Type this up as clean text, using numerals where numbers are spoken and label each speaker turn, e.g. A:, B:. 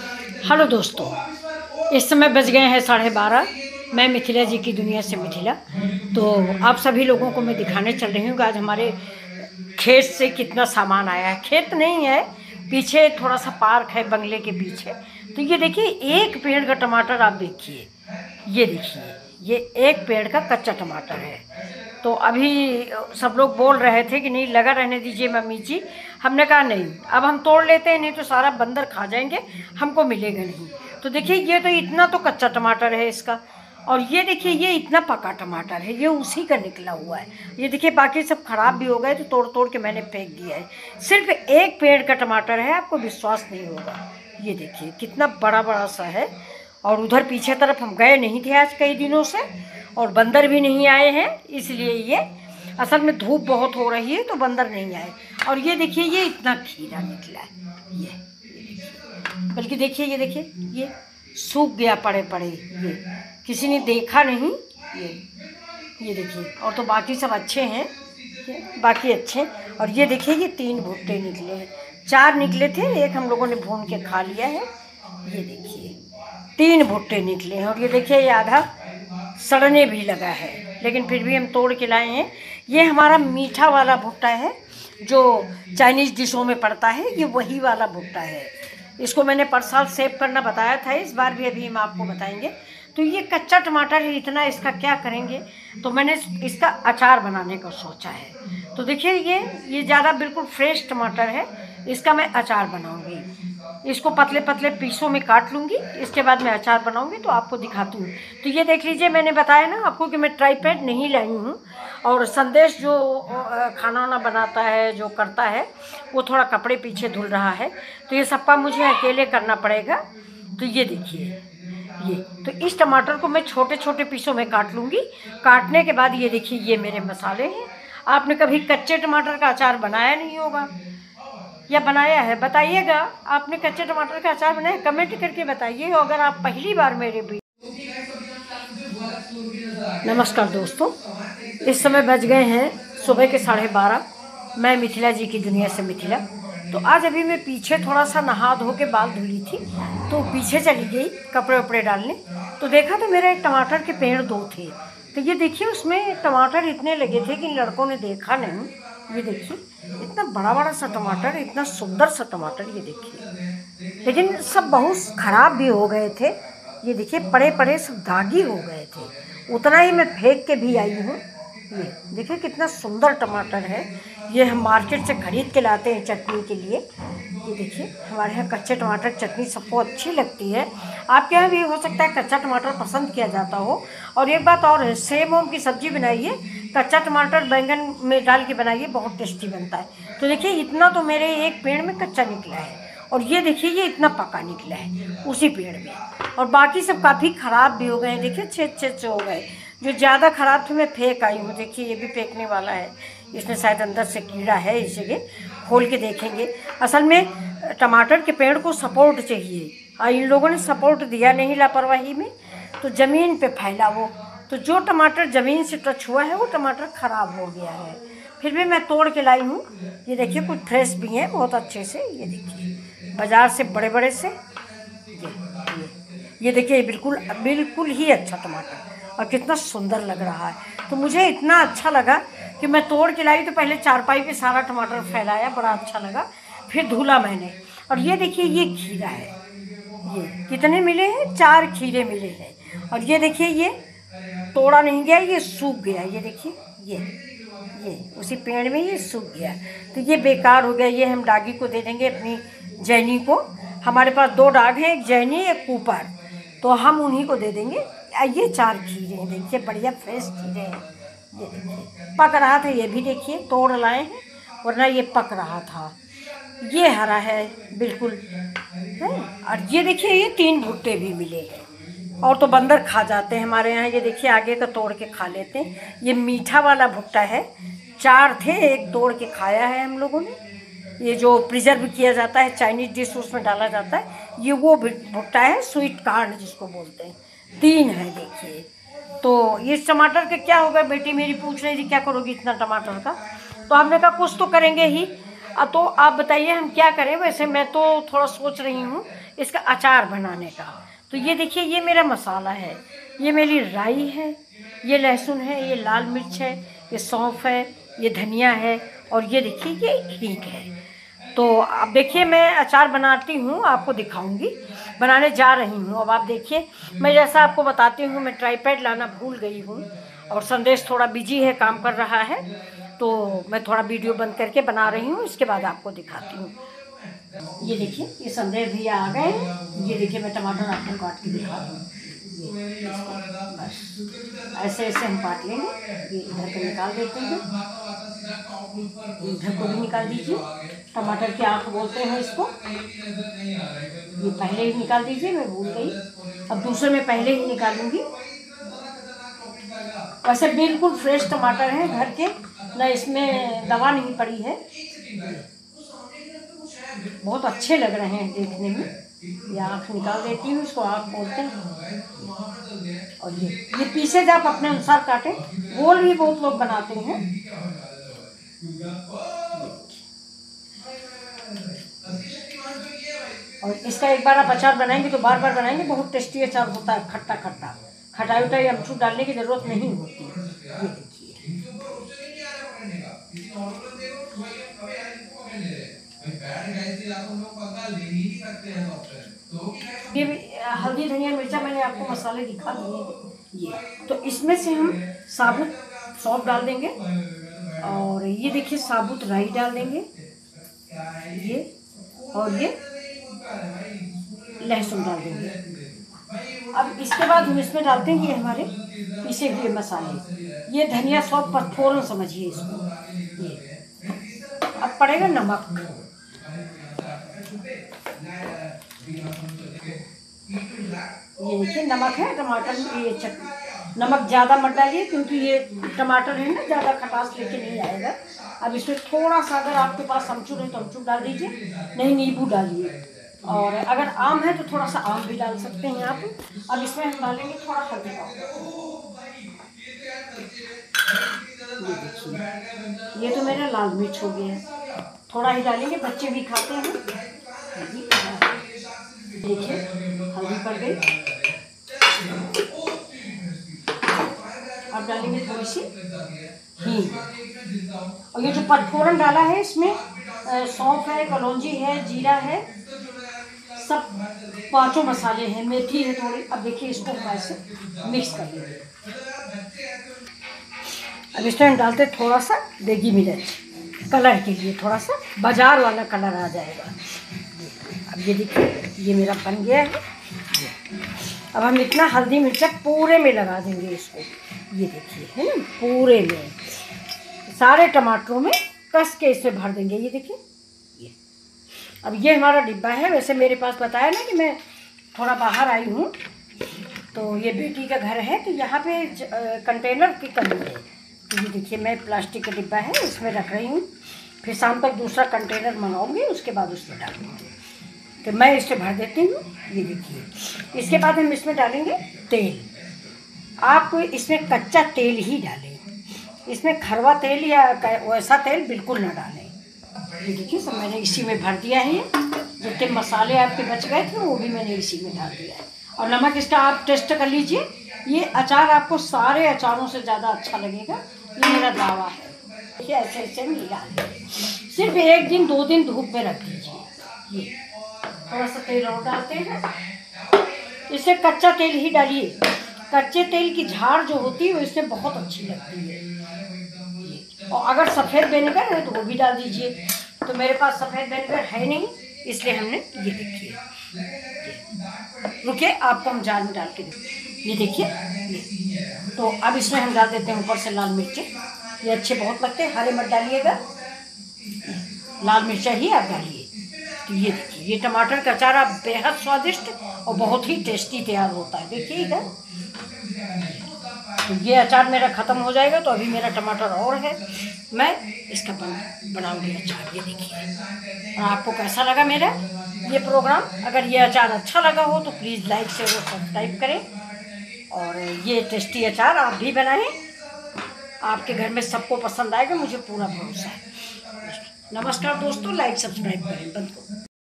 A: Hello दोस्तों, इस समय बज गए हैं 12:30। मैं मिथिला जी की दुनिया से मिथिला। तो आप सभी लोगों को मैं दिखाने चल रही हूँ कि आज हमारे खेत से कितना सामान आया है। खेत नहीं है, पीछे थोड़ा सा पार्क है बंगले के पीछे। तो ये देखिए, एक पेड़ का टमाटर आप देखिए, ये देखिए, ये एक पेड़ का कच्चा टमाटर है। तो अभी सब लोग बोल रहे थे कि नहीं लगा रहने दीजिए मम्मी जी। हमने कहा नहीं, अब हम तोड़ लेते हैं, नहीं तो सारा बंदर खा जाएंगे, हमको मिलेगा नहीं। तो देखिए, ये तो इतना तो कच्चा टमाटर है इसका, और ये देखिए ये इतना पका टमाटर है, ये उसी का निकला हुआ है। ये देखिए बाकी सब खराब भी हो गए, तो तोड़ तोड़ के मैंने फेंक दिया है। सिर्फ एक पेड़ का टमाटर है, आपको विश्वास नहीं होगा। ये देखिए कितना बड़ा बड़ा सा है। और उधर पीछे तरफ हम गए नहीं थे आज कई दिनों से, और बंदर भी नहीं आए हैं, इसलिए ये असल में धूप बहुत हो रही है तो बंदर नहीं आए। और ये देखिए ये इतना खीरा निकला है, ये बल्कि देखिए, ये देखिए ये सूख गया पड़े पड़े, ये किसी ने देखा नहीं। ये देखिए, और तो बाकी सब अच्छे हैं, बाकी अच्छे। और ये देखिए ये 3 भुट्टे निकले हैं, 4 निकले थे, एक हम लोगों ने भून के खा लिया है। ये देखिए 3 भुट्टे निकले हैं, और ये देखिए ये आधा सड़ने भी लगा है, लेकिन फिर भी हम तोड़ के लाए हैं। ये हमारा मीठा वाला भुट्टा है जो चाइनीज़ डिशों में पड़ता है, ये वही वाला भुट्टा है। इसको मैंने पर साल सेव करना बताया था, इस बार भी अभी हम आपको बताएंगे। तो ये कच्चा टमाटर है इतना, इसका क्या करेंगे, तो मैंने इसका अचार बनाने का सोचा है। तो देखिए ये ज़्यादा बिल्कुल फ्रेश टमाटर है, इसका मैं अचार बनाऊंगी। इसको पतले पतले पीसों में काट लूँगी, इसके बाद मैं अचार बनाऊंगी तो आपको दिखाती हूँ। तो ये देख लीजिए, मैंने बताया ना आपको कि मैं ट्राईपैड नहीं लाई हूँ, और संदेश जो खाना वाना बनाता है, जो करता है, वो थोड़ा कपड़े पीछे धुल रहा है, तो ये सबका मुझे अकेले करना पड़ेगा। तो ये देखिए, ये तो इस टमाटर को मैं छोटे छोटे पीसों में काट लूँगी। काटने के बाद ये देखिए ये मेरे मसाले हैं। आपने कभी कच्चे टमाटर का अचार बनाया नहीं होगा, या बनाया है, बताइएगा। आपने कच्चे टमाटर का अचार बनाया, कमेंट करके बताइए। अगर आप पहली बार मेरे भी। नमस्कार दोस्तों, इस समय बज गए हैं सुबह के 12:30। मैं मिथिला जी की दुनिया से मिथिला। तो आज अभी मैं पीछे थोड़ा सा नहा धो के बाल धुली थी, तो पीछे चली गई कपड़े वपड़े डालने। तो देखा तो मेरा एक टमाटर के पेड़ 2 थे। तो ये देखिए उसमें टमाटर इतने लगे थे कि लड़कों ने देखा नहीं। ये देखिए इतना बड़ा बड़ा सा टमाटर, इतना सुंदर सा टमाटर, ये देखिए। लेकिन सब बहुत ख़राब भी हो गए थे। ये देखिए पड़े पड़े सब दागी हो गए थे, उतना ही मैं फेंक के भी आई हूँ। ये देखिए कितना सुंदर टमाटर है। ये हम मार्केट से ख़रीद के लाते हैं चटनी के लिए। ये देखिए हमारे यहाँ कच्चे टमाटर चटनी सबको अच्छी लगती है। आपके यहाँ भी हो सकता है कच्चा टमाटर पसंद किया जाता हो। और एक बात और है, सेम ओम की सब्ज़ी बनाइए, कच्चा टमाटर बैंगन में डाल के बनाइए, बहुत टेस्टी बनता है। तो देखिए इतना तो मेरे एक पेड़ में कच्चा निकला है, और ये देखिए ये इतना पका निकला है उसी पेड़ में। और बाकी सब काफ़ी ख़राब भी हो गए हैं, देखिए छेद छेद से हो गए। जो ज़्यादा ख़राब थे मैं फेंक आई हूँ। देखिए ये भी फेंकने वाला है, इसमें शायद अंदर से कीड़ा है, इसे खोल के देखेंगे। असल में टमाटर के पेड़ को सपोर्ट चाहिए, और इन लोगों ने सपोर्ट दिया नहीं, लापरवाही में, तो ज़मीन पे फैला वो। तो जो टमाटर ज़मीन से टच हुआ है वो टमाटर ख़राब हो गया है। फिर भी मैं तोड़ के लाई हूँ। ये देखिए कुछ फ्रेश भी हैं बहुत अच्छे से। ये देखिए बाज़ार से बड़े बड़े से, ये देखिए बिल्कुल बिल्कुल ही अच्छा टमाटर, और कितना सुंदर लग रहा है। तो मुझे इतना अच्छा लगा कि मैं तोड़ के लाई। तो पहले चारपाई पे सारा टमाटर फैलाया, बड़ा अच्छा लगा, फिर धुला मैंने। और ये देखिए ये खीरा है, ये कितने मिले हैं, 4 खीरे मिले हैं। और ये देखिए ये तोड़ा नहीं गया, ये सूख गया। ये देखिए ये उसी पेड़ में ये सूख गया, तो ये बेकार हो गया। ये हम डागी को दे देंगे, अपनी जैनी को। हमारे पास 2 डाग हैं, एक जैनी एक कूपर, तो हम उन्हीं को दे देंगे। ये 4 खीरे हैं, देखिए बढ़िया फ्रेश खीरे हैं। ये देखिए पक रहा था, ये भी देखिए तोड़ लाए हैं, वरना ये पक रहा था। ये हरा है बिल्कुल है। और ये देखिए ये 3 भुट्टे भी मिले हैं, और तो बंदर खा जाते हैं हमारे यहाँ। ये देखिए आगे का तोड़ के खा लेते हैं। ये मीठा वाला भुट्टा है, 4 थे, एक तोड़ के खाया है हम लोगों ने। ये जो प्रिजर्व किया जाता है चाइनीज़ डिश, उसमें डाला जाता है, ये वो भुट्टा है, स्वीट कॉर्न जिसको बोलते हैं। 3 है देखिए। तो इस टमाटर का क्या होगा, बेटी मेरी पूछ रही थी क्या करोगी इतना टमाटर का। तो हमने कहा कुछ तो करेंगे ही। तो आप बताइए हम क्या करें। वैसे मैं तो थोड़ा सोच रही हूँ इसका अचार बनाने का। तो ये देखिए, ये मेरा मसाला है, ये मेरी राई है, ये लहसुन है, ये लाल मिर्च है, ये सौंफ है, ये धनिया है, और ये देखिए ये हींग है। तो अब देखिए मैं अचार बनाती हूँ, आपको दिखाऊंगी, बनाने जा रही हूँ। अब आप देखिए, मैं जैसा आपको बताती हूँ, मैं ट्राईपैड लाना भूल गई हूँ और संदेश थोड़ा बिजी है, काम कर रहा है, तो मैं थोड़ा वीडियो बंद करके बना रही हूँ, इसके बाद आपको दिखाती हूँ। ये देखिए, ये संदेश भैया आ गए हैं। ये देखिए मैं टमाटर आपको काट के दिखा दूँ। बस ऐसे ऐसे हम काट लेंगे। ये इधर को निकाल देते हैं, इधर को भी निकाल दीजिए। टमाटर की आँख बोलते हैं इसको। ये पहले ही निकाल दीजिए, मैं भूल गई। अब दूसरे में पहले ही निकालूंगी। वैसे बिल्कुल फ्रेश टमाटर हैं घर के, ना इसमें दवा नहीं पड़ी है। बहुत अच्छे लग रहे हैं देखने में। ये आँख निकाल देती हूँ, इसको आँख बोलते हैं। और ये पीसेज आप अपने अनुसार काटें। गोल भी बहुत लोग बनाते हैं। और इसका एक बार आप अचार बनाएंगे तो बार बार बनाएंगे, बहुत टेस्टी अचार होता है, खट्टा खट्टा। खटाई उटाई अमचूर डालने की ज़रूरत नहीं होती। ये देखिए, ये हल्दी धनिया मिर्चा मैंने आपको मसाले दिखा दिए। ये तो इसमें से हम साबुत सौंफ डाल देंगे, और ये देखिए साबुत राई डाल देंगे, ये, और ये लहसुन डाल देंगे। अब इसके बाद हम इसमें डालते हैं ये हमारे पीसे हुए मसाले। ये धनिया सौंफ पचफोरन समझिए इसको। ये अब पड़ेगा नमक। ये देखिए नमक है, टमाटर में ये नमक ज़्यादा मत डालिए, क्योंकि ये टमाटर है ना, ज़्यादा खटास लेके नहीं आएगा। अब इसमें थोड़ा सा, अगर आपके पास अमचूर है तो अमचूर डाल दीजिए, नहीं नींबू डालिए, और अगर आम है तो थोड़ा सा आम भी डाल सकते हैं आप। अब इसमें हम डालेंगे थोड़ा हल्दी पाउडर। ये देखिए, ये तो मेरा लाल मिर्च हो गया, थोड़ा ही डालेंगे, बच्चे भी खाते हैं। देखिए हल्दी पड़ गई। अब डालेंगे थोड़ी सी हींग, और ये जो पचफोरन डाला है इसमें सौंफ है, कलौंजी है, जीरा है, सब पांचों मसाले हैं, मेथी है थोड़ी। अब देखिए इसको हम ऐसे मिक्स कर लेंगे। अब इसमें हम डालते थोड़ा सा देगी मिर्च, कलर के लिए, थोड़ा सा बाजार वाला कलर आ जाएगा। अब ये देखिए ये मेरा बन गया है। अब हम इतना हल्दी मिर्चा पूरे में लगा देंगे इसको। ये देखिए है ना, पूरे में सारे टमाटरों में कस के इसे भर देंगे। ये देखिए ये, अब ये हमारा डिब्बा है। वैसे मेरे पास बताया ना कि मैं थोड़ा बाहर आई हूँ, तो ये बेटी का घर है, तो यहाँ पे कंटेनर की कमी है। तो ये देखिए मैं प्लास्टिक का डिब्बा है, इसमें रख रही हूँ। फिर शाम तक दूसरा कंटेनर मंगाऊंगी, उसके बाद उसमें डालूंगी। तो मैं इसे भर देती हूँ। ये देखिए, इसके बाद हम इसमें डालेंगे तेल। आप इसमें कच्चा तेल ही डालें, इसमें खरवा तेल या वैसा तेल बिल्कुल ना डालें। ये देखिए सब मैंने इसी में भर दिया है। जितने मसाले आपके बच गए थे वो भी मैंने इसी में डाल दिया है। और नमक इसका आप टेस्ट कर लीजिए। ये अचार आपको सारे अचारों से ज़्यादा अच्छा लगेगा, ये मेरा दावा है। देखिए ऐसे ऐसे नहीं डालें, सिर्फ 1 दिन 2 दिन धूप में रख दीजिए। ये थोड़ा सा तेल और डालते हैं, इसे कच्चा तेल ही डालिए। कच्चे तेल की झाड़ जो होती है वो इससे बहुत अच्छी लगती है। और अगर सफ़ेद विनेगर है तो वो भी डाल दीजिए। तो मेरे पास सफ़ेद विनेगर है नहीं, इसलिए हमने ये देखिए, रुकिए आपको हम जार में डाल के देखिए। ये देखिए ये, तो अब इसमें हम डाल देते हैं ऊपर से लाल मिर्चें। ये अच्छे बहुत लगते हैं, हरे मत डालिएगा, लाल मिर्चा ही आप डालिए। तो ये देखिए ये टमाटर का अचार आप बेहद स्वादिष्ट और बहुत ही टेस्टी तैयार होता है। देखिएगा, तो ये अचार मेरा ख़त्म हो जाएगा, तो अभी मेरा टमाटर और है, मैं इसका बनाऊंगी अचार। ये देखिए, और आपको कैसा लगा मेरा ये प्रोग्राम? अगर ये अचार अच्छा लगा हो तो प्लीज़ लाइक शेयर और सब्सक्राइब करें। और ये टेस्टी अचार आप भी बनाएं, आपके घर में सबको पसंद आएगा, मुझे पूरा भरोसा है। नमस्कार दोस्तों, लाइक सब्सक्राइब करें बंद को।